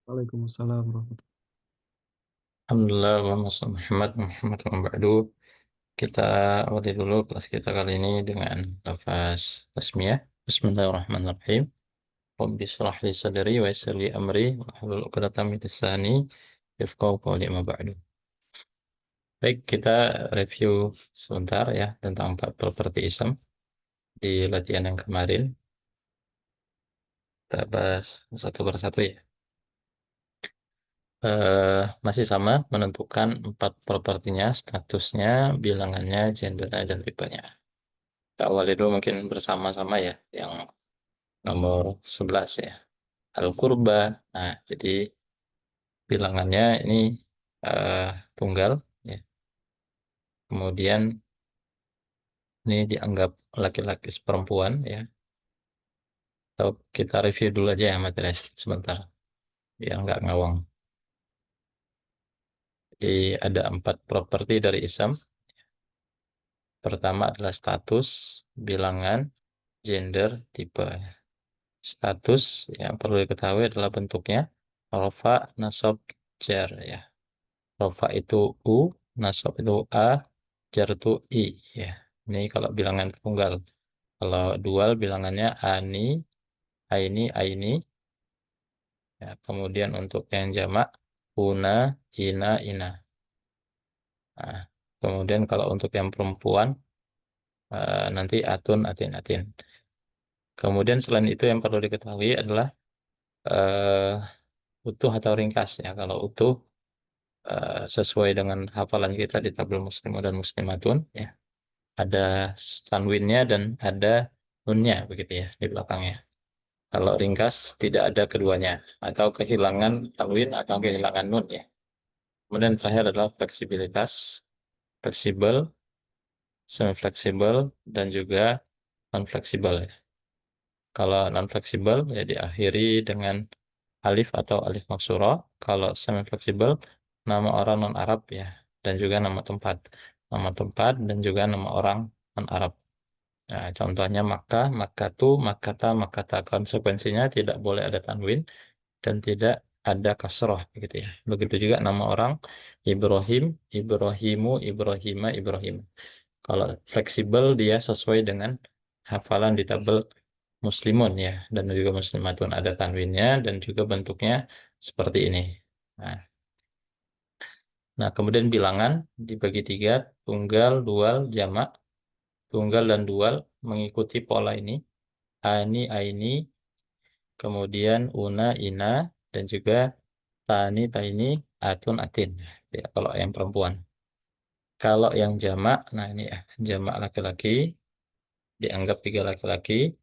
Waalaikumsalam warahmatullahi Alhamdulillah, Muhammad Ba'du. Kita awali dulu kelas kita kali ini dengan lafaz tasmiyah. Bismillahirrahmanirrahim. Rabbi shrah li sadri wa yassir li amri wahlul 'uqdatam min lisani yafqahu qawli ma ba'du. Baik, kita review sebentar ya tentang empat properti ism di latihan yang kemarin. Kita bahas satu persatu ya. Masih sama menentukan empat propertinya, statusnya, bilangannya, gendernya, dan tipenya. Kita awali dulu mungkin bersama-sama ya, yang nomor 11 ya. Al-Qurba. Nah, jadi bilangannya ini eh, tunggal ya. Kemudian ini dianggap laki-laki seperempuan ya. Atau kita review dulu aja ya materi sebentar, biar nggak ngawang. Jadi ada empat properti dari ism. Pertama adalah status, bilangan, gender, tipe. Status yang perlu diketahui adalah bentuknya rofa, nasab, jar ya. Rofa itu U, nasab itu A, jar itu I ya. Ini kalau bilangan tunggal. Kalau dual bilangannya ani, aini, aini. Ya, kemudian untuk yang jamak una, ina, ina. Nah, kemudian kalau untuk yang perempuan nanti atun, atin, atin. Kemudian selain itu yang perlu diketahui adalah eh, utuh atau ringkas ya. Kalau utuh sesuai dengan hafalan kita di tabel muslimun dan muslimatun ya. Ada tanwinnya dan ada nunnya begitu ya di belakangnya. Kalau ringkas tidak ada keduanya atau kehilangan tanwin atau kehilangan nun ya. Kemudian terakhir adalah fleksibilitas, fleksibel, semi fleksibel dan juga non fleksibel ya. Kalau non fleksibel ya diakhiri dengan alif atau alif maksurah. Kalau semi fleksibel nama orang non Arab ya dan juga nama tempat dan juga nama orang non Arab. Nah, contohnya Makkah, Makkatu, Makkata, Makkata. Konsekuensinya tidak boleh ada tanwin dan tidak ada kasroh begitu ya. Begitu juga nama orang Ibrahim, Ibrahimu, Ibrahima, Ibrahim. Kalau fleksibel dia sesuai dengan hafalan di tabel muslimun ya dan juga muslimatun ada tanwinnya dan juga bentuknya seperti ini. Nah, kemudian bilangan dibagi tiga, tunggal, dual, jamak. Tunggal dan dual mengikuti pola ini. Ani, aini, kemudian una, ina, dan juga tani, taini, atun, atin. Ya, kalau yang perempuan. Kalau yang jamak, nah ini ya, jamak laki-laki, dianggap tiga laki-laki.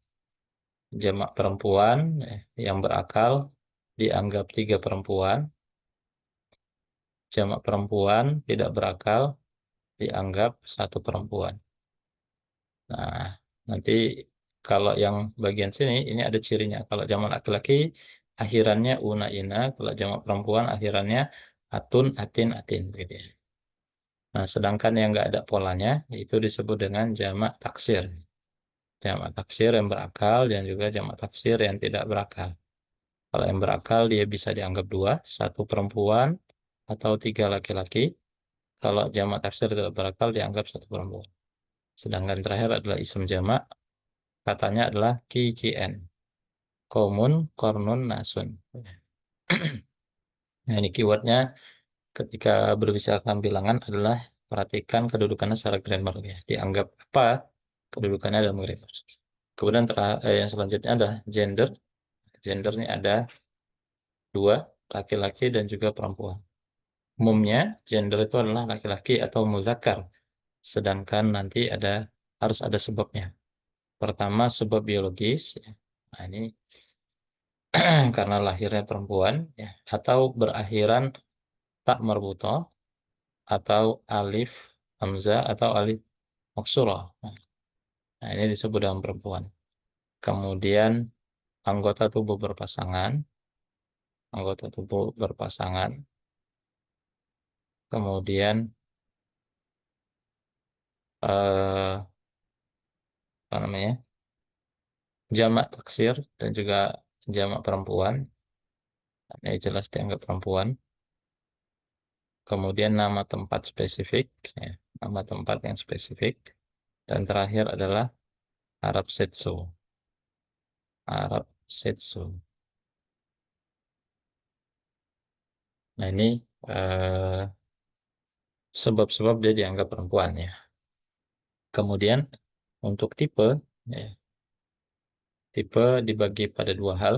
Jamak perempuan yang berakal, dianggap tiga perempuan. Jamak perempuan tidak berakal, dianggap satu perempuan. Nah, nanti kalau yang bagian sini, ini ada cirinya. Kalau jamak laki-laki, akhirannya una, ina. Kalau jamak perempuan, akhirannya atun, atin, atin. Gitu ya. Nah, sedangkan yang nggak ada polanya, itu disebut dengan jamak taksir. Jamak taksir yang berakal dan juga jamak taksir yang tidak berakal. Kalau yang berakal, dia bisa dianggap dua, satu perempuan atau tiga laki-laki. Kalau jamak taksir tidak berakal, dianggap satu perempuan. Sedangkan terakhir adalah isim jamak, katanya adalah KKN. Komun, kornun, nasun. Nah, ini keywordnya ketika berbicara tentang bilangan adalah perhatikan kedudukannya secara grammar ya. Dianggap apa kedudukannya dalam grammar. Kemudian yang selanjutnya adalah gender. Gender ini ada dua, laki-laki dan juga perempuan. Umumnya gender itu adalah laki-laki atau muzakkar. Sedangkan nanti harus ada sebabnya. Pertama sebab biologis. Ya. Nah, ini karena lahirnya perempuan ya, atau berakhiran tak marbutoh atau alif hamzah atau alif maksurah. Nah, ini disebut dengan perempuan. Kemudian anggota tubuh berpasangan, anggota tubuh berpasangan. Kemudian apa namanya? Jamak taksir dan juga jamak perempuan. Ini jelas dianggap perempuan. Kemudian nama tempat spesifik, ya, nama tempat yang spesifik. Dan terakhir adalah Arab Setsu. Arab Setsu. Nah ini eh, sebab-sebab dia dianggap perempuan ya. Kemudian untuk tipe, ya, tipe dibagi pada dua hal,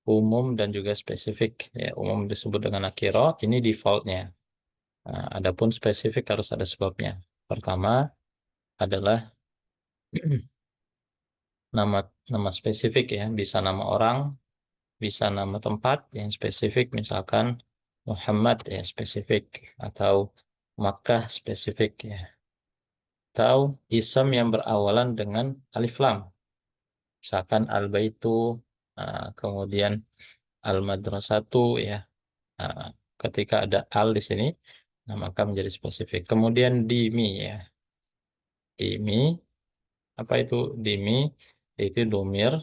umum dan juga spesifik. Ya, umum disebut dengan nakiro, ini defaultnya. Nah, adapun spesifik harus ada sebabnya. Pertama adalah nama nama spesifik ya, bisa nama orang, bisa nama tempat yang spesifik, misalkan Muhammad ya spesifik, atau Makkah spesifik ya, atau ism yang berawalan dengan alif lam, misalkan al-baitu, kemudian al-madrasatu ya. Nah, ketika ada al di sini, nah maka menjadi spesifik. Kemudian dimi ya, dimi apa itu dimi? Itu domir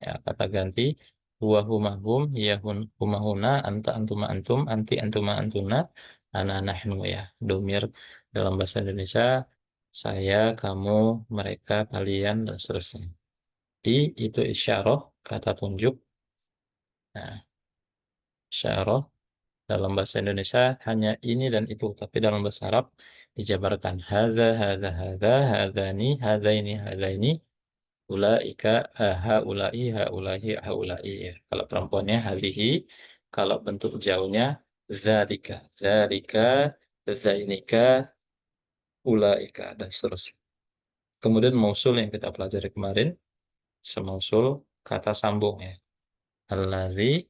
ya, kata ganti huwa huma hum, ya huma huna, anta antuma antum, anti antuma antuna, ana nahnu ya. Domir dalam bahasa Indonesia saya, kamu, mereka, kalian dan seterusnya. I itu isyarah, kata tunjuk. Nah, isyarah dalam bahasa Indonesia hanya ini dan itu, tapi dalam bahasa Arab dijabarkan hadza, hadzani, hadzaini, ulaika, haulai, haulahi, haulai ya. Kalau perempuannya hadhihi, kalau bentuk jauhnya zalika, zainika, ulaika dan seterusnya. Kemudian mausul yang kita pelajari kemarin, semausul kata sambung ya. Alladzi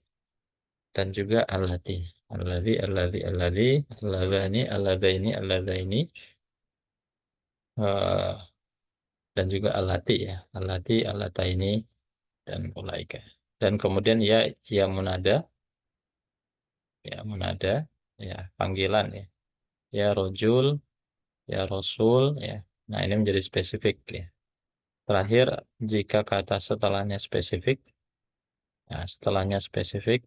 dan juga allati. Alladzani, alladzaini, dan juga allati ya. Allataini, dan ulaika. Dan kemudian ya munada, ya panggilan ya. Ya rojul, ya rasul ya. Nah, ini menjadi spesifik ya. Terakhir, jika kata setelahnya spesifik, ya setelahnya spesifik,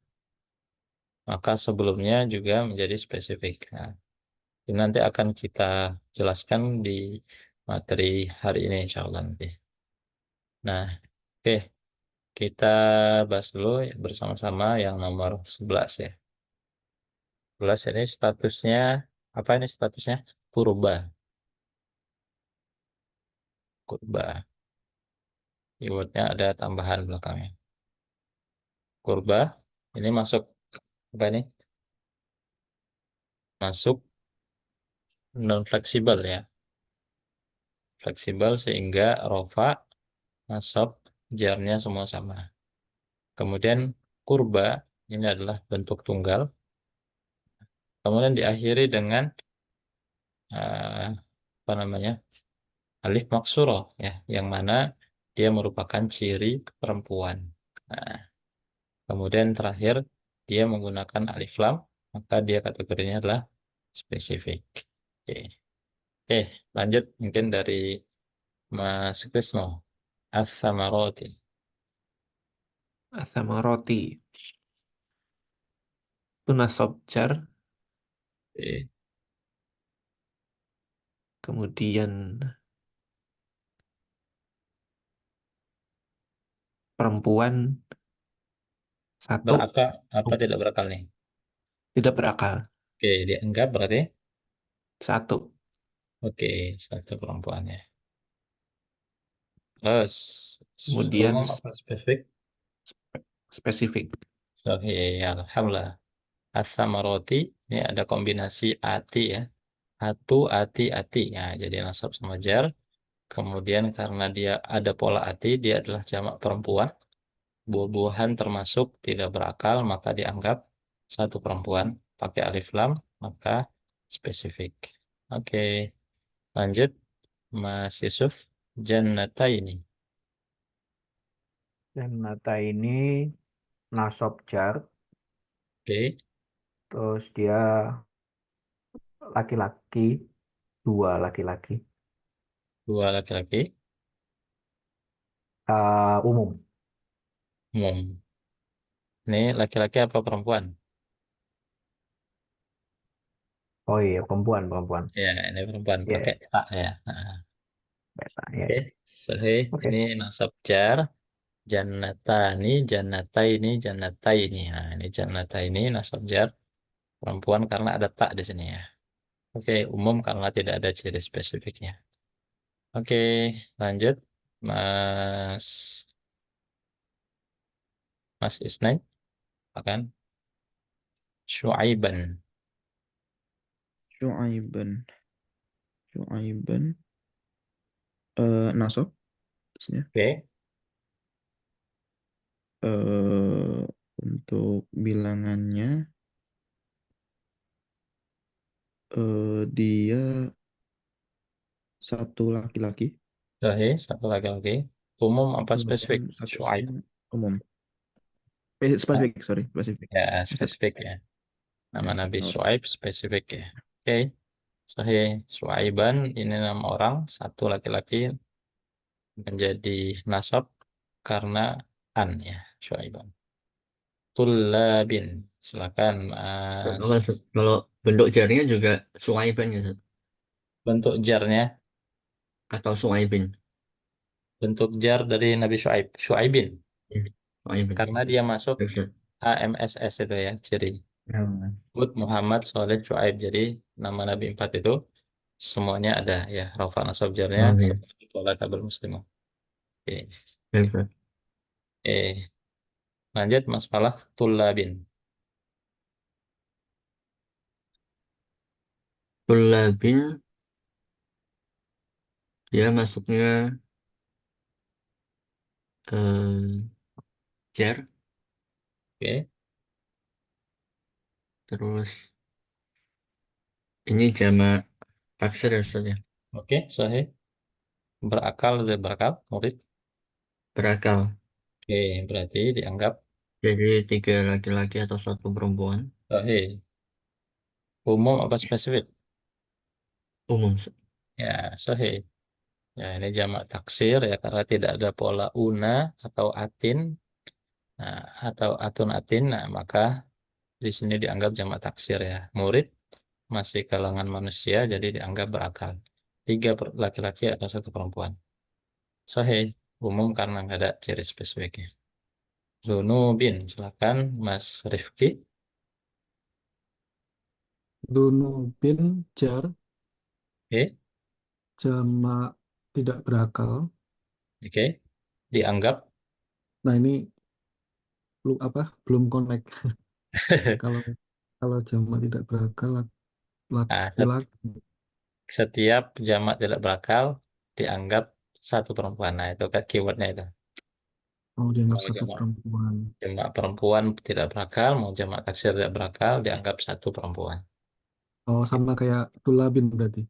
maka sebelumnya juga menjadi spesifik. Nah, ini nanti akan kita jelaskan di materi hari ini insya Allah nanti. Nah, oke, kita bahas dulu ya, bersama-sama yang nomor 11 ya. 11 ini statusnya, apa ini statusnya? Purba. Kurba. Keywordnya ada tambahan belakangnya. Kurba, ini masuk, apa ini? Masuk non fleksibel ya. Fleksibel sehingga rofa, nasab, jarnya semua sama. Kemudian kurba, ini adalah bentuk tunggal. Kemudian diakhiri dengan apa namanya, alif maksuroh ya, yang mana dia merupakan ciri perempuan. Nah, kemudian terakhir dia menggunakan alif lam, maka dia kategorinya adalah spesifik. Oke, oke, lanjut mungkin dari Mas Krisno. As-samaroti. Athamaroti itu nasab jar, Oke. kemudian perempuan satu, Berakal apa tidak berakal nih? tidak berakal Oke, dianggap berarti. satu, Oke, satu perempuannya. Terus kemudian umum apa spesifik? spesifik. Oke, alhamdulillah. As-samaroti ini ada kombinasi ati ya. Atu, ati, ati. Ya, jadi nasab sama jar. Kemudian karena dia ada pola ati, dia adalah jamak perempuan. Buah-buahan termasuk tidak berakal, maka dianggap satu perempuan. Pakai alif lam, maka spesifik. Oke, lanjut. Mas Yusuf. Jannataini. Dan Nata ini nasab jar, Oke, terus dia laki-laki, dua laki-laki, dua laki-laki. umum. Umum. Ini laki-laki apa perempuan? Oh iya, perempuan, perempuan. Ya, ini perempuan Iya, pakai tak ya. Nah, beta. Iya, oke, iya. sahih. Oke. Ini nasab jar. Jannatani, jannataini, jannataini. Nah, ini jannataini nasab jar perempuan karena ada tak di sini ya. Oke, umum karena tidak ada ciri spesifiknya. Oke, lanjut. Mas Mas Isnain, akan Syuaiban. Syuaiban. Syuaiban. Nasab. Terusnya. Oke, Eh, untuk bilangannya dia satu laki-laki, sahih, satu laki-laki. Umum apa spesifik? kemudian Syuaib. statusnya umum. Ah, Spesifik, sorry, spesifik. ya, Satu, spesifik ya. Nama ya, Nabi benar. Syuaib spesifik ya. Oke, sahih. Syuaiban ini nama orang, satu laki-laki menjadi nasab karena an ya, Syuaiban. Tullabin. Silakan Mas. Kalau bentuk jarinya juga Suaiban ya, Ustaz? Bentuk jarnya, Atau Suaibin. bentuk jar dari Nabi Syuaib, Syuaibin. Ya, Suaibin. Karena dia masuk Ya, Ustaz. AMSS itu ya, ciri. Ya, Hud Muhammad Saleh Syuaib. Jadi nama Nabi 4 itu semuanya ada ya. Rafa nasab jarnya oh, ya. seperti pola tabel muslimah. Oke. Ya, Ustaz. Lanjut masalah tulabin. Tullabin, dia masuknya eh, jar, Oke. terus ini jamak taksir ya, Ustaz ya. Oke, sahih. Berakal dan berakal, murid. Berakal. Oke, berarti dianggap Jadi 3 laki-laki atau 1 perempuan. sahih. Umum apa spesifik? Umum, Ustaz. Ya, sahih. Ya, ini jamak taksir ya karena tidak ada pola una atau atin, nah, atau atun atin. Nah, maka di sini dianggap jamak taksir ya. Murid masih kalangan manusia, jadi dianggap berakal. 3 laki-laki atau 1 perempuan. Sahih. Umum karena nggak ada ciri spesifiknya. Zunubin, silakan Mas Rifki. Dunubin jar Oke, jamak tidak berakal. oke. Dianggap Nah ini belum connect. Kalau kalau jamak tidak berakal nah, laki-laki. setiap jamak tidak berakal dianggap 1 perempuan. Nah, itu kan keywordnya itu. Oh dianggap Mau satu perempuan. jamak perempuan tidak berakal, mau jamak taksir tidak berakal, dianggap 1 perempuan. Oh sama kayak tulabin berarti.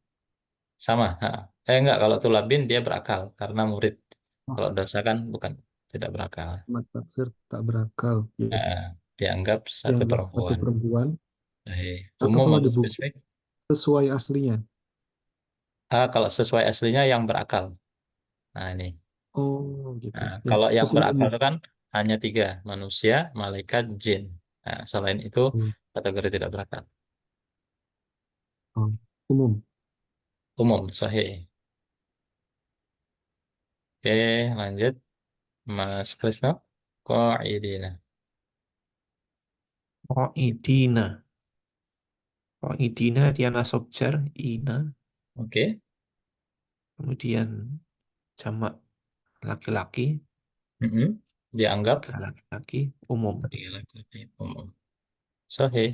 Sama. Ha. Enggak, kalau tulabin dia berakal karena murid. Oh Kalau dosa kan bukan, tidak berakal. jamak taksir tak berakal. Ya. Nah, dianggap 1 Dianggap satu perempuan. perempuan. Atau Umum kalau atau di buku spesifik? sesuai aslinya. Kalau sesuai aslinya yang berakal. Nah, ini. Oh gitu. Nah, Ya. kalau yang Terus ini berakal umum. itu kan hanya 3, manusia, malaikat, jin. Nah, selain itu Hmm. kategori tidak berakal. Oh, umum. Umum, sahih. Oke, lanjut. Mas Krisna. Qaidina. Idina. Idina dia nasab jar, ina. Oke. Kemudian jamak laki-laki, Mm-mm. Dianggap 3 laki-laki, umum. 3 laki-laki umum. Sahih.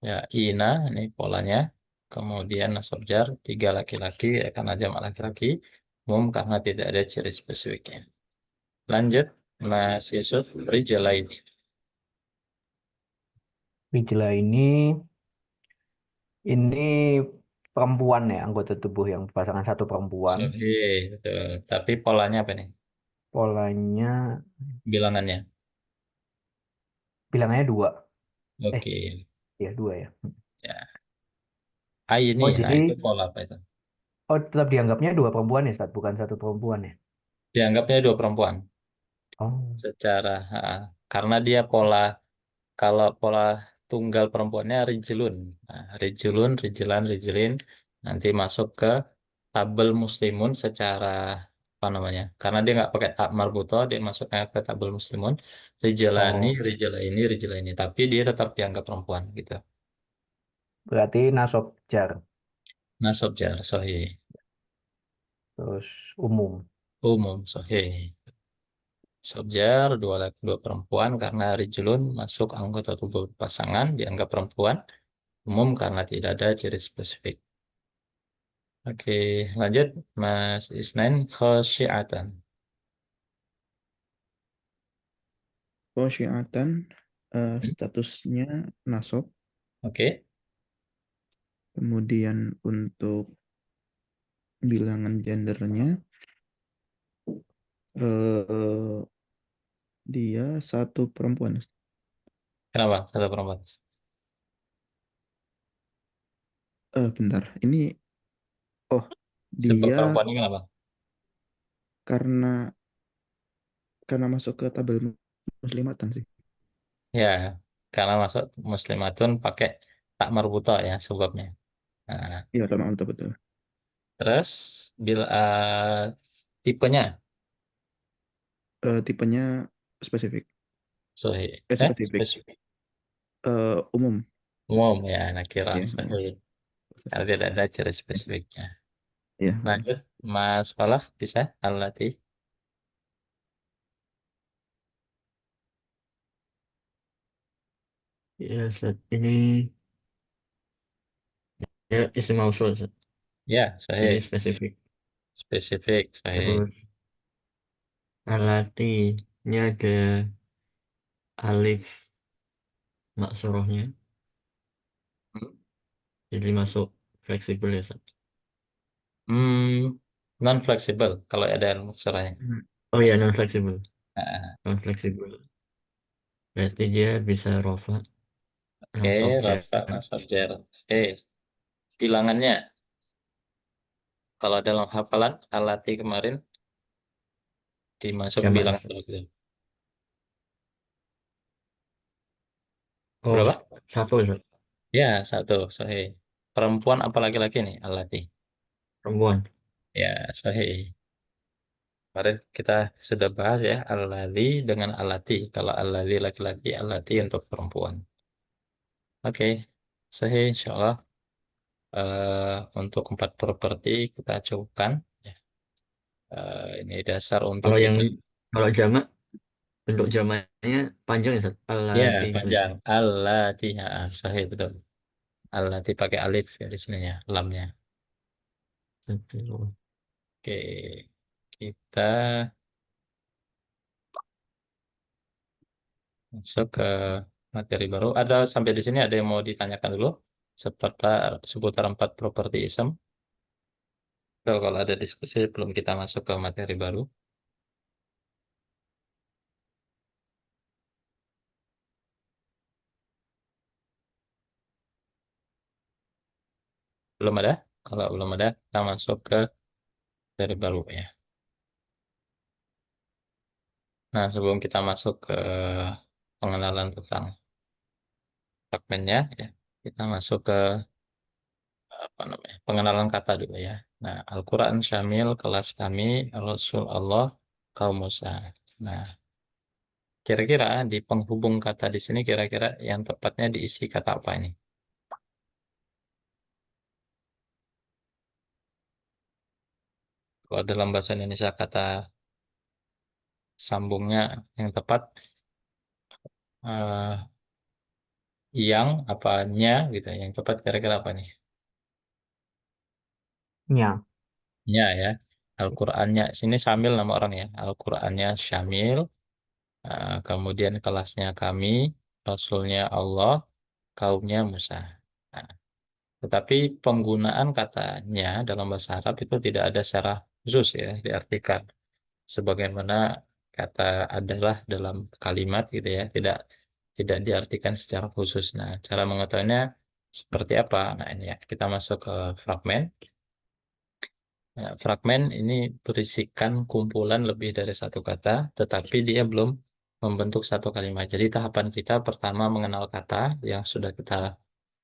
Ya, ina ini polanya. Kemudian nasab jar 3 laki-laki ya, karena jamak laki-laki. Umum karena tidak ada ciri spesifiknya. Lanjut, Mas Yusuf. Rijalain. Wijla ini perempuan ya, anggota tubuh yang pasangan satu perempuan. Sahih, betul. Tapi polanya apa nih? Polanya Bilangannya. bilangannya dua. Eh, Oke. ya dua ya. Ya. Ini, Oh nah itu jadi, pola apa itu? oh tetap dianggapnya dua perempuan ya, Ustaz? Bukan satu perempuan ya? Dianggapnya 2 perempuan. Oh, secara karena dia kalau pola tunggal perempuannya rijlun. Nah, rijlun, rijlan, rijlin nanti masuk ke tabel muslimun secara apa namanya? Karena dia nggak pakai tak marbuto, dia masuknya ke tabel muslimun. Rijlani, oh, rijlaini, rijlaini. Tapi dia tetap dianggap perempuan gitu. berarti nasab jar, Nasab jar sahih. terus umum. Umum sahih. Sabjar dua laki dua perempuan karena rijlun masuk anggota tubuh pasangan dianggap perempuan. Umum karena tidak ada ciri spesifik. Oke, lanjut Mas Isnain khosyiatan. Khosyiatan statusnya nasab. Oke, Kemudian untuk bilangan gendernya eh dia satu perempuan. kenapa kata perempuan? Bentar. Ini oh Sebab dia perempuan ini kenapa? karena masuk ke tabel muslimatan sih. Ya, karena masuk muslimatun pakai tak marbuto ya sebabnya. Nah, Iya, betul betul. Betul. terus bila tipenya Tipenya spesifik. sahih. Spesifik. Spesifik. Umum. Umum ya, nakira Ya, sahih. Karena tidak ada ciri spesifiknya. ya. Lanjut, Mas Falah bisa alati. Ya, Ustaz. Ini ya isim mausul, Ustaz. Ya, Jadi sahih. spesifik. Spesifik, sahih. Terus alati ini ada alif maksorohnya. Jadi masuk fleksibel ya, Ustaz. Non fleksibel kalau ada maksudnya. Oh iya, non fleksibel. Nah, Non fleksibel. Berarti dia bisa rofa, oke, nasab jar. Rafa nasab jar. Oke, bilangannya kalau dalam hafalan alati kemarin dimasuk Jamak, bilangan Ustaz. berapa? Oh, Berapa? satu, Ustaz. Ya, satu, sahih. Perempuan apa laki-laki nih alati? Perempuan. Ya, sahih. Kemarin kita sudah bahas ya alali dengan alati. Kalau alali laki-laki, alati untuk perempuan. Oke, sahih insyaallah. Untuk 4 properti kita cukupkan. Ya. Ini dasar untuk Kalau yang kita. kalau jamak, bentuk jamaknya panjang ya, Ustaz. Ya, Alati gitu ya. panjang. Alati, ya, sahih betul. Alati pakai alif ya di sini ya, lamnya. Satu. Oke, kita masuk ke materi baru. Ada sampai di sini ada yang mau ditanyakan dulu seputar 4 properti isem. Kalau ada diskusi belum kita masuk ke materi baru. Belum ada? Kalau belum ada, kita masuk ke materi baru ya. Nah, sebelum kita masuk ke pengenalan tentang fragmennya, ya, kita masuk ke apa namanya pengenalan kata dulu ya. Nah, Al-Quran Syamil kelas kami Rasul Allah kaum Musa. Nah, kira-kira di penghubung kata di sini kira-kira yang tepatnya diisi kata apa ini? Kalau dalam bahasa Indonesia kata sambungnya yang tepat eh, yang apanya gitu. Yang tepat kira-kira apa nih? Nya. Nya ya. Al-Qur'annya sini Syamil nama orang ya. Al-Qur'annya Syamil. Kemudian kelasnya kami, Rasulnya Allah, kaumnya Musa. Nah, tetapi penggunaan katanya dalam bahasa Arab itu tidak ada secara khusus ya diartikan sebagaimana kata adalah dalam kalimat gitu ya, tidak diartikan secara khusus. Nah, cara mengetahuinya seperti apa? Nah, ini ya, kita masuk ke fragmen. Nah, fragmen ini berisikan kumpulan lebih dari satu kata, tetapi dia belum membentuk satu kalimat. Jadi tahapan kita pertama mengenal kata yang sudah kita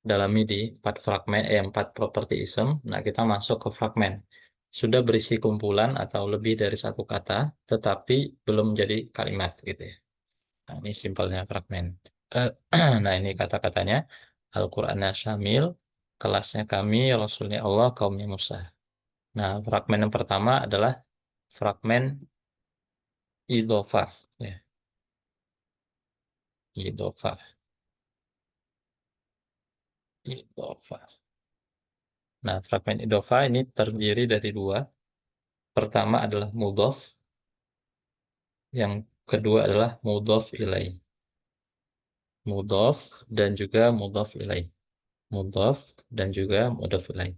dalami di 4 properti ism. Nah, kita masuk ke fragmen. Sudah berisi kumpulan atau lebih dari satu kata, tetapi belum jadi kalimat gitu ya. Nah, ini simpelnya fragmen. Eh, nah, ini kata-katanya. Al-Qur'annya Syamil, kelasnya kami, Rasulnya Allah, kaumnya Musa. Nah, fragmen yang pertama adalah fragmen idhofah. Ya, idhofah. Idhofah. Nah, fragmen idhofah ini terdiri dari dua. Pertama adalah mudhof, yang kedua adalah mudhof ilaih. Mudhof dan juga mudhof ilaih. Mudhof dan juga mudhof ilaih.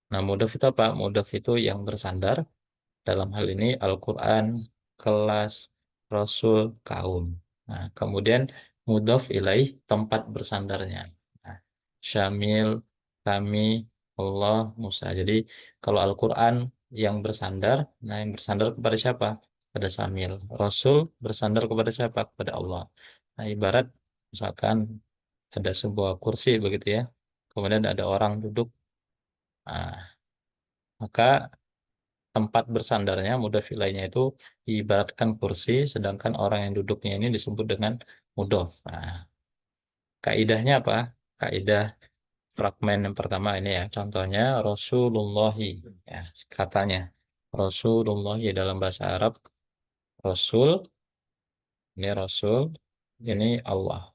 Nah, mudhof itu apa? Mudhof itu yang bersandar. Dalam hal ini Al-Quran, kelas, Rasul, kaum. Nah, kemudian mudhof ilaih tempat bersandarnya. Nah, Syamil, kami, Allah, Musa. Jadi kalau Al-Quran yang bersandar, nah yang bersandar kepada siapa? Pada Syamil. Rasul bersandar kepada siapa? Kepada Allah. Nah, ibarat misalkan ada sebuah kursi begitu ya. Kemudian ada orang duduk. Nah, maka tempat bersandarnya mudhof ilaihnya itu diibaratkan kursi, sedangkan orang yang duduknya ini disebut dengan mudhof. Nah, kaidahnya apa? Kaidah fragmen yang pertama ini ya, contohnya Rasulullahi, ya, katanya Rasulullahi dalam bahasa Arab, Rasul, ini Rasul, ini Allah.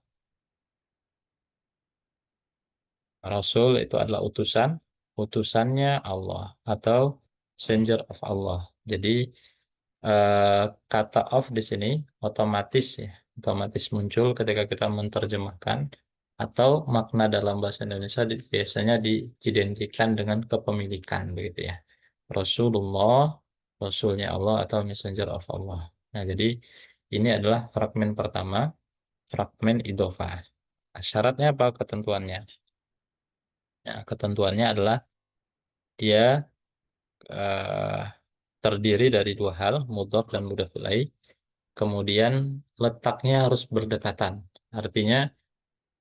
Rasul itu adalah utusan, utusannya Allah atau messenger of Allah. Jadi kata of di sini otomatis ya, otomatis muncul ketika kita menerjemahkan atau makna dalam bahasa Indonesia biasanya diidentikan dengan kepemilikan begitu ya. Rasulullah, Rasulnya Allah atau Messenger of Allah. Nah, jadi ini adalah fragmen pertama, fragmen idhofah. Nah, syaratnya apa ketentuannya? Nah, ketentuannya adalah dia eh, terdiri dari dua hal, mudhof dan mudhof ilaih. Kemudian letaknya harus berdekatan. Artinya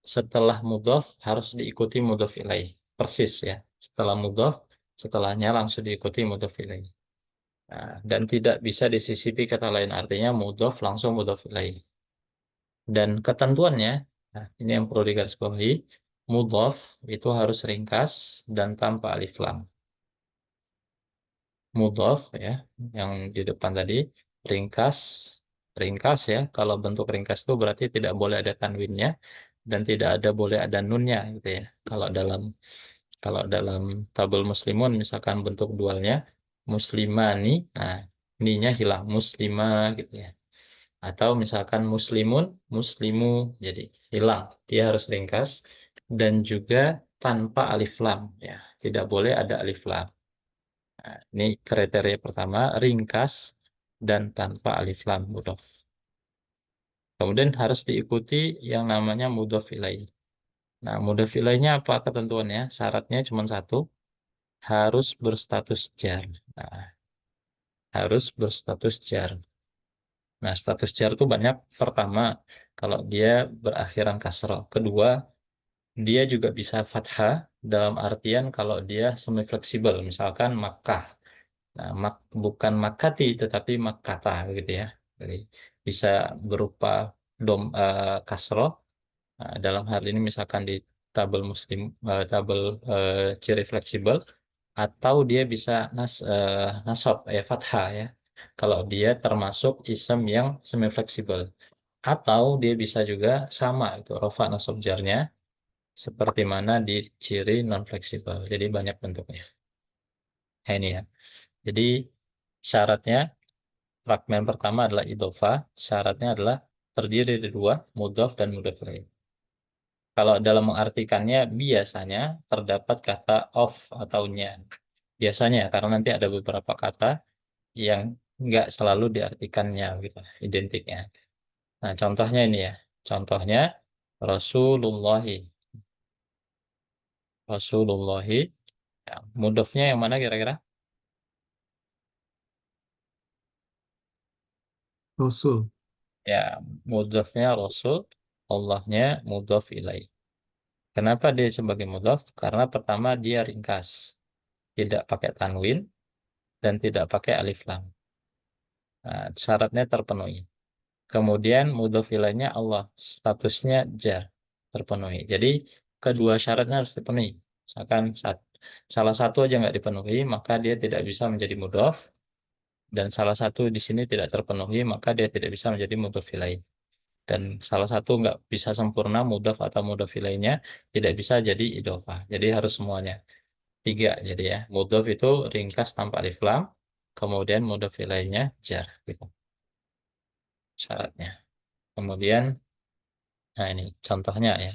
setelah mudhof harus diikuti mudhof ilaih. Persis ya. Setelah mudhof, setelahnya langsung diikuti mudhof ilaih. Nah, dan tidak bisa disisipi kata lain. Artinya mudhof langsung mudhof ilaih. Dan ketentuannya, nah ini yang perlu digarisbawahi, mudhof itu harus ringkas dan tanpa alif lam. Mudhof ya, yang di depan tadi ringkas, ringkas ya. Kalau bentuk ringkas itu berarti tidak boleh ada tanwinnya dan tidak ada boleh ada nunnya gitu ya. Kalau dalam tabel muslimun misalkan bentuk dualnya muslimani, nah ininya hilang muslimah gitu ya. Atau misalkan muslimun, muslimu, jadi hilang. Dia harus ringkas dan juga tanpa alif lam ya. Tidak boleh ada alif lam. Nah, ini kriteria pertama, ringkas dan tanpa alif lam mudhof. Kemudian harus diikuti yang namanya mudhof ilaih. Nah, mudhof ilaihnya apa ketentuannya? Syaratnya cuma satu, harus berstatus jar. Nah, harus berstatus jar. Nah, status jar itu banyak. Pertama, kalau dia berakhiran kasroh. Kedua, dia juga bisa fathah dalam artian kalau dia semi fleksibel. Misalkan Makkah. Nah, bukan makati tetapi makata gitu ya. Jadi bisa berupa kasroh. Nah, dalam hal ini misalkan di tabel ciri fleksibel atau dia bisa nasab ya fathah ya. Kalau dia termasuk isem yang semi fleksibel atau dia bisa juga sama itu rofa nasab jarnya seperti mana di ciri non fleksibel. Jadi banyak bentuknya. Nah, ini ya. Jadi syaratnya fragmen pertama adalah idhofah, syaratnya adalah terdiri dari dua, mudhof dan mudhof ilaih. Kalau dalam mengartikannya biasanya terdapat kata of atau nya. Biasanya karena nanti ada beberapa kata yang nggak selalu diartikannya gitu, identiknya. Nah, contohnya ini ya. Contohnya Rasulullahi. Rasulullahi. Ya, mudhofnya yang mana kira-kira? Rasul. Ya, mudhafnya Rasul, Allahnya mudhaf ilaih. Kenapa dia sebagai mudhaf? Karena pertama dia ringkas, tidak pakai tanwin dan tidak pakai alif lam. Nah, syaratnya terpenuhi. Kemudian mudhaf ilaihnya Allah, statusnya jar, terpenuhi. Jadi kedua syaratnya harus dipenuhi. Misalkan salah satu aja nggak dipenuhi, maka dia tidak bisa menjadi mudhaf. Dan salah satu di sini tidak terpenuhi, maka dia tidak bisa menjadi mudhaf ilaih. Dan salah satu nggak bisa sempurna mudhaf atau mudhaf ilaihnya tidak bisa jadi idhofah. Jadi harus semuanya. 3 jadi ya. Mudhaf itu ringkas tanpa alif lam, kemudian mudhaf ilaihnya jar gitu. Syaratnya. Kemudian nah ini contohnya ya.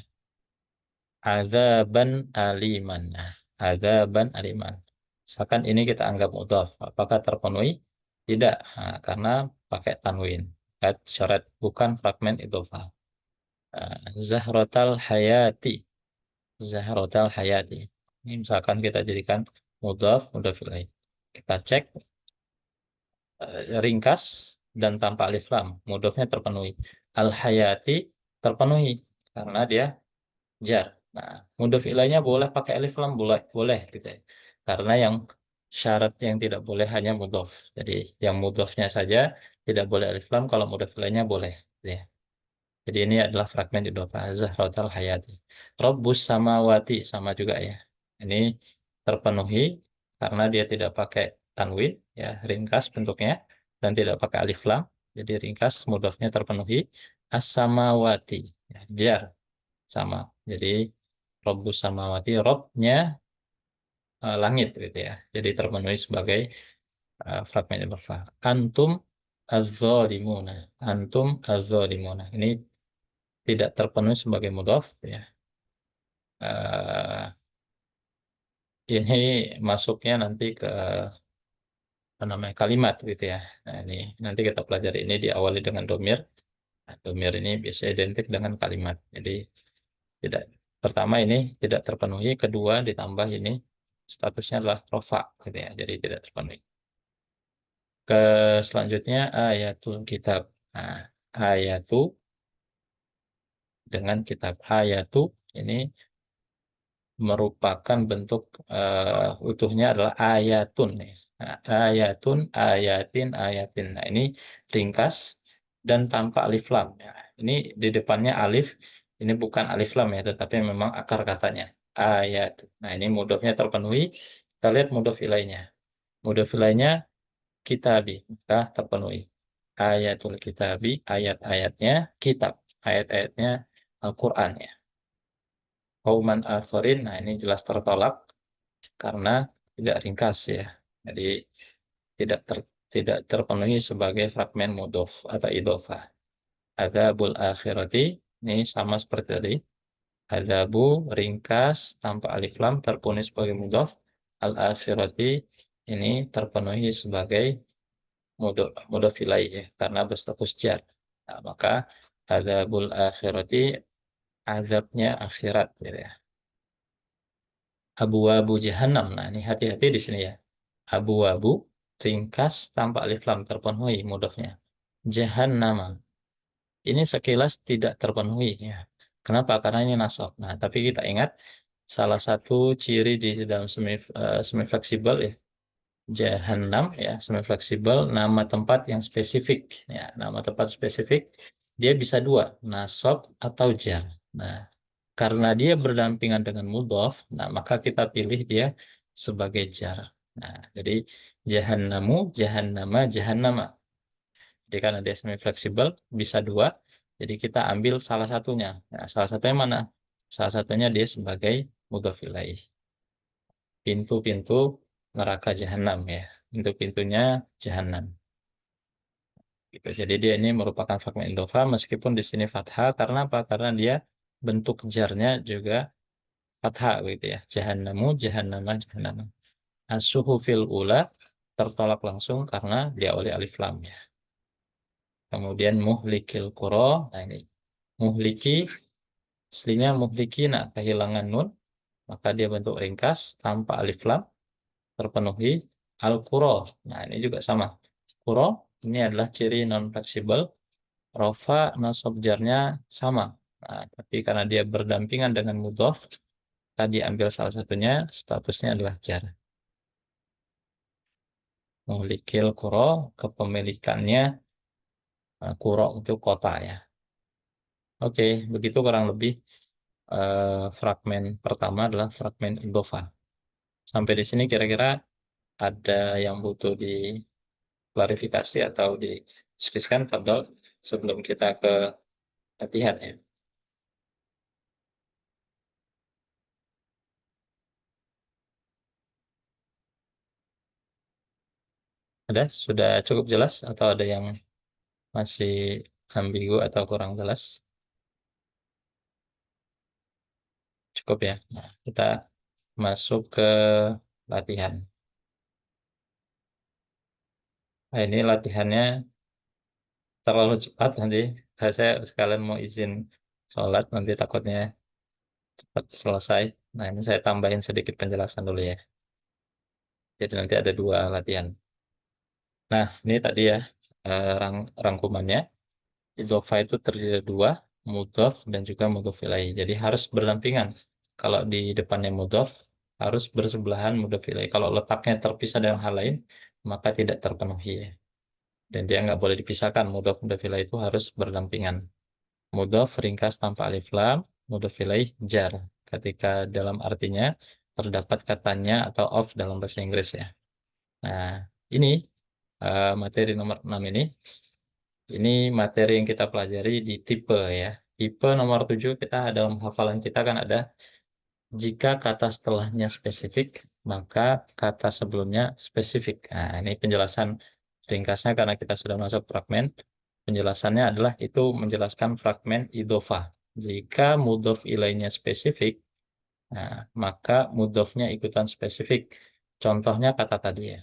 Azaban aliman. Nah, azaban aliman. Misalkan ini kita anggap mudhaf, apakah terpenuhi? Tidak, nah, karena pakai tanwin. Syarat bukan fragmen idhofah. Zahrotal hayati. Zahrotal hayati. Ini misalkan kita jadikan mudhaf, mudhaf ilaih. Kita cek ringkas dan tanpa alif lam. Mudhafnya terpenuhi. Al hayati terpenuhi karena dia jar. Nah, mudhaf ilaihnya boleh pakai alif lam, boleh gitu ya. Karena yang syarat yang tidak boleh hanya mudhaf. Jadi yang mudhafnya saja tidak boleh alif lam, kalau mudhaf ilaihnya boleh gitu ya. Jadi ini adalah fragmen idhofah Zahratal hayati. Rabbus samawati sama juga ya. Ini terpenuhi karena dia tidak pakai tanwin ya, ringkas bentuknya dan tidak pakai alif lam. Jadi ringkas, mudhafnya terpenuhi. As-samawati ya, jar sama. Jadi Rabbus samawati, Robnya langit gitu ya. Jadi terpenuhi sebagai fragmen idhofah. Antum az-zalimuna. Antum az-zalimuna. Ini tidak terpenuhi sebagai mudhaf ya. Ini masuknya nanti ke apa namanya kalimat gitu ya. Nah, ini nanti kita pelajari, ini diawali dengan domir. Nah, domir ini biasanya identik dengan kalimat. Jadi tidak, pertama ini tidak terpenuhi, kedua ditambah ini statusnya adalah rofa gitu ya. Jadi tidak terpenuhi. Ke selanjutnya ayatul kitab. Nah, ayatu dengan kitab. Ayatu ini merupakan bentuk utuhnya adalah ayatun ya. Nah, ayatun, ayatin, ayatin. Nah, ini ringkas dan tanpa alif lam ya. Ini di depannya alif, ini bukan alif lam ya, tetapi memang akar katanya. Ayat. Nah, ini mudhafnya terpenuhi. Kita lihat mudhaf ilaihnya. Mudhaf ilaihnya kitabi, maka terpenuhi. Ayatul kitabi, ayat-ayatnya kitab. Ayat-ayatnya Al-Qur'an ya. Qauman akharin, nah ini jelas tertolak karena tidak ringkas ya. Jadi tidak terpenuhi sebagai fragmen mudhof atau idhofah. Adzabul akhirati ini sama seperti tadi. Adzabu ringkas tanpa alif lam terpenuhi sebagai mudhof. Al akhirati ini terpenuhi sebagai mudhof ilaih ya, karena berstatus jar. Nah, maka adzabul akhirati azabnya akhirat gitu ya. Abu-abu jahannam. Nah, ini hati-hati di sini ya. Abu-abu ringkas tanpa alif lam terpenuhi mudhafnya. Jahannam. Ini sekilas tidak terpenuhi ya. Kenapa? Karena ini nasab. Nah, tapi kita ingat salah satu ciri di dalam semi fleksibel ya. Jahannam ya, semi fleksibel, nama tempat yang spesifik ya, nama tempat spesifik dia bisa dua, nasab atau jar. Nah, karena dia berdampingan dengan mudhof, nah maka kita pilih dia sebagai jar. Nah, jadi jahannamu, jahannama, jahannama. Jadi karena dia semi fleksibel bisa dua, jadi kita ambil salah satunya. Nah, salah satunya mana? Salah satunya dia sebagai mudhof ilaih. Pintu-pintu neraka jahanam ya. Pintu-pintunya jahanam. Gitu. Jadi dia ini merupakan fragmen idhofah meskipun di sini fathah karena apa? Karena dia bentuk jarnya juga fathah gitu ya. Jahannamu, jahannama, jahannama. As-suhu fil ula tertolak langsung karena dia oleh alif lam ya. Kemudian muhlikil qura. Nah ini muhliki aslinya muhliki nah kehilangan nun maka dia bentuk ringkas tanpa alif lam terpenuhi al-qura. Nah ini juga sama. Qura ini adalah ciri non-fleksibel. Rofa nasab jarnya sama. Nah, tapi karena dia berdampingan dengan mudhof, tadi ambil salah satunya, statusnya adalah jar. Muhlikil kuro, kepemilikannya kuro itu kota ya. Oke, begitu kurang lebih fragmen pertama adalah fragmen idhofah. Sampai di sini kira-kira ada yang butuh diklarifikasi atau didiskusikan, Fadol, sebelum kita ke latihan ya. Ada? Sudah cukup jelas atau ada yang masih ambigu atau kurang jelas? Cukup ya. Nah, kita masuk ke latihan. Nah, ini latihannya terlalu cepat nanti. Saya sekalian mau izin sholat, nanti takutnya cepat selesai. Nah, ini saya tambahin sedikit penjelasan dulu ya. Jadi nanti ada 2 latihan. Nah, ini tadi ya rangkumannya. Idhofah itu terdiri dari 2, mudhof dan juga mudhof ilaih. Jadi harus berdampingan. Kalau di depannya mudhof, harus bersebelahan mudhof ilaih. Kalau letaknya terpisah dengan hal lain, maka tidak terpenuhi ya. Dan dia nggak boleh dipisahkan. Mudhof ilaih itu harus berdampingan. Mudhof ringkas tanpa alif lam, mudhof ilaih jar. Ketika dalam artinya terdapat katanya atau of dalam bahasa Inggris ya. Nah, ini materi nomor 6 ini materi yang kita pelajari di tipe ya. Tipe nomor 7 kita dalam hafalan kita kan ada jika kata setelahnya spesifik, maka kata sebelumnya spesifik. Nah, ini penjelasan ringkasnya karena kita sudah masuk fragmen. Penjelasannya adalah itu menjelaskan fragmen idhofah. Jika mudhof ilaihnya spesifik, nah, maka mudhofnya ikutan spesifik. Contohnya kata tadi ya.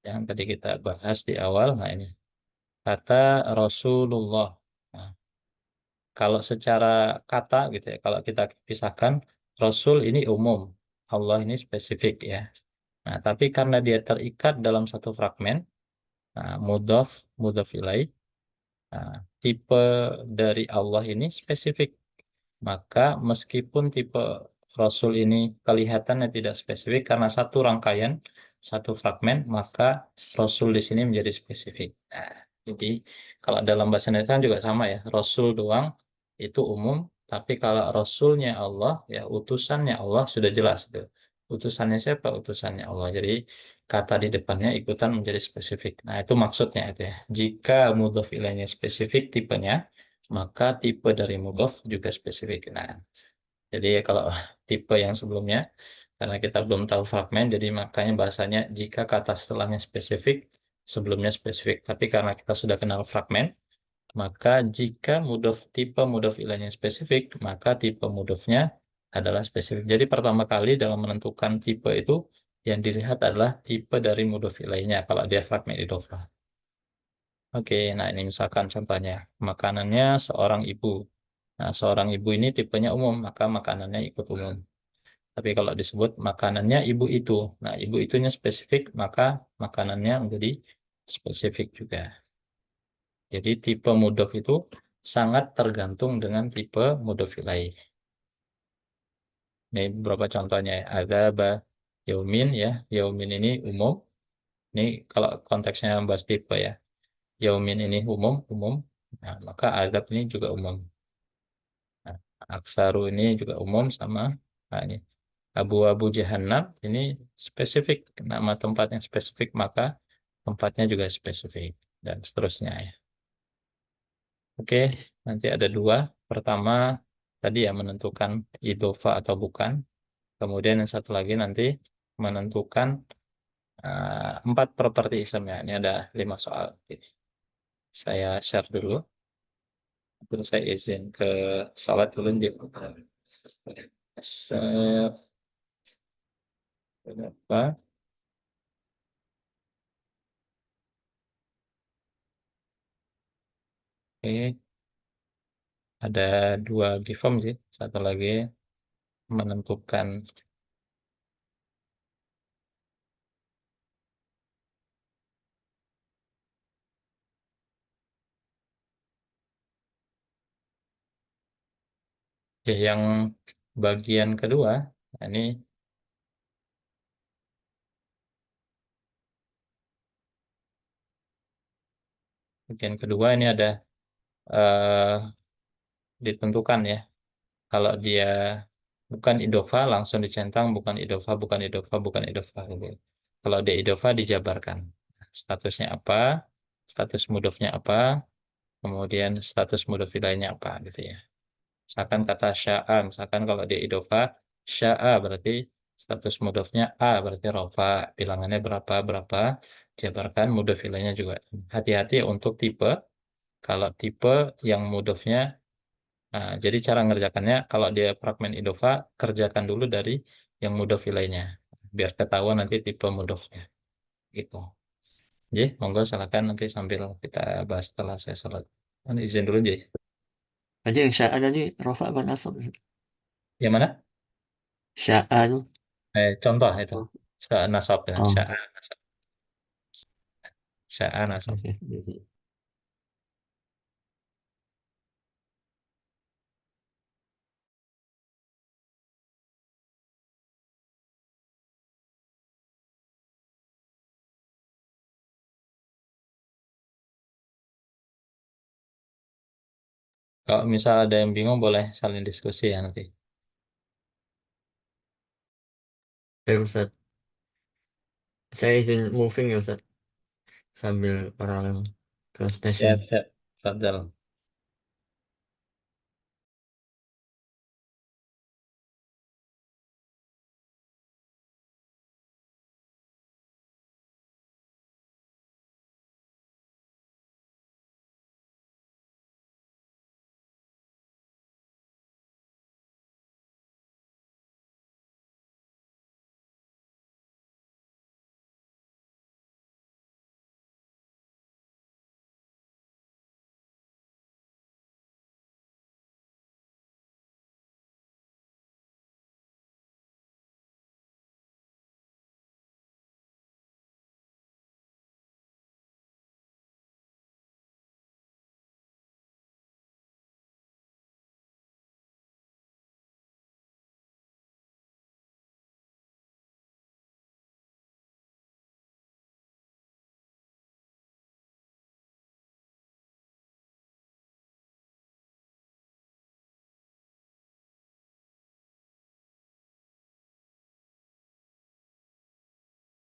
Yang tadi kita bahas di awal, nah ini. Kata Rasulullah. Nah, kalau secara kata gitu ya, kalau kita pisahkan, Rasul ini umum, Allah ini spesifik ya. Nah, tapi karena dia terikat dalam satu fragmen, nah, mudhof ilaih, nah, tipe dari Allah ini spesifik. Maka meskipun tipe Rasul ini kelihatannya tidak spesifik karena satu rangkaian, satu fragmen, maka Rasul di sini menjadi spesifik. Nah, jadi kalau dalam bahasa Indonesia kan juga sama ya, Rasul doang itu umum, tapi kalau Rasulnya Allah, ya utusannya Allah sudah jelas tuh. Utusannya siapa? Utusannya Allah. Jadi kata di depannya ikutan menjadi spesifik. Nah, itu maksudnya itu ya. Jika mudhof ilaihnya spesifik tipenya, maka tipe dari mudhof juga spesifik. Nah, jadi kalau tipe yang sebelumnya, karena kita belum tahu fragmen, jadi makanya bahasanya jika kata setelahnya spesifik, sebelumnya spesifik. Tapi karena kita sudah kenal fragmen, maka jika tipe mudhof ilaihnya spesifik, maka tipe mudhofnya adalah spesifik. Jadi pertama kali dalam menentukan tipe itu, yang dilihat adalah tipe dari mudhof ilaihnya kalau dia fragmen idhofah. Oke, nah ini misalkan contohnya, makanannya seorang ibu. Nah, seorang ibu ini tipenya umum, maka makanannya ikut umum. Tapi kalau disebut makanannya ibu itu, nah ibu itunya spesifik, maka makanannya menjadi spesifik juga. Jadi tipe mudhof itu sangat tergantung dengan tipe mudhof ilaih. Ini beberapa contohnya ya. Adzaba yaumin ya, yaumin ini umum. Ini kalau konteksnya membahas tipe ya. Yaumin ini umum. Nah, maka adzab ini juga umum. Nah, aksaru ini juga umum sama nah, ini abu-abu jahannam ini spesifik, nama tempat yang spesifik maka tempatnya juga spesifik dan seterusnya ya. Oke, nanti ada 2. Pertama tadi ya menentukan idhofah atau bukan. Kemudian yang satu lagi nanti menentukan 4 properti isimnya. Ini ada 5 soal. Saya share dulu. Terus saya izin ke salat dulu di berapa? Oke, ada 2 given sih. Satu lagi menentukan Oke, yang bagian kedua, ini bagian kedua ini ada ditentukan ya. Kalau dia bukan idofa langsung dicentang, bukan idofa, bukan idofa, bukan idofa gitu. Kalau dia idofa dijabarkan. Statusnya apa? Status mudofnya apa? Kemudian status mudhof ilaihnya apa gitu ya. Misalkan kata sya'a, misalkan kalau dia idofa sya'a berarti status mudhofnya a berarti rofa, bilangannya berapa, jabarkan mudhof ilaihnya juga. Hati-hati untuk tipe, kalau tipe yang mudhofnya, nah, jadi cara ngerjakannya kalau dia fragmen idofa kerjakan dulu dari yang mudhof ilaihnya biar ketahuan nanti tipe mudhofnya gitu. Jadi monggo silakan nanti sambil kita bahas setelah saya sholat. Izin dulu Ji. Tadi yang sya'a tadi rofa apa nasab? Yang mana? Sya'a tuh. Contoh itu. Oh, Nasab ya, oh, sya'a nasab. Sya'a oke, nasab. oke. Yes, yes. Kalau misal ada yang bingung boleh saling diskusi ya nanti. Oke, Ustaz. Saya izin moving ya Ustaz. Sambil paralel ke Siap, station. siap. Sadar.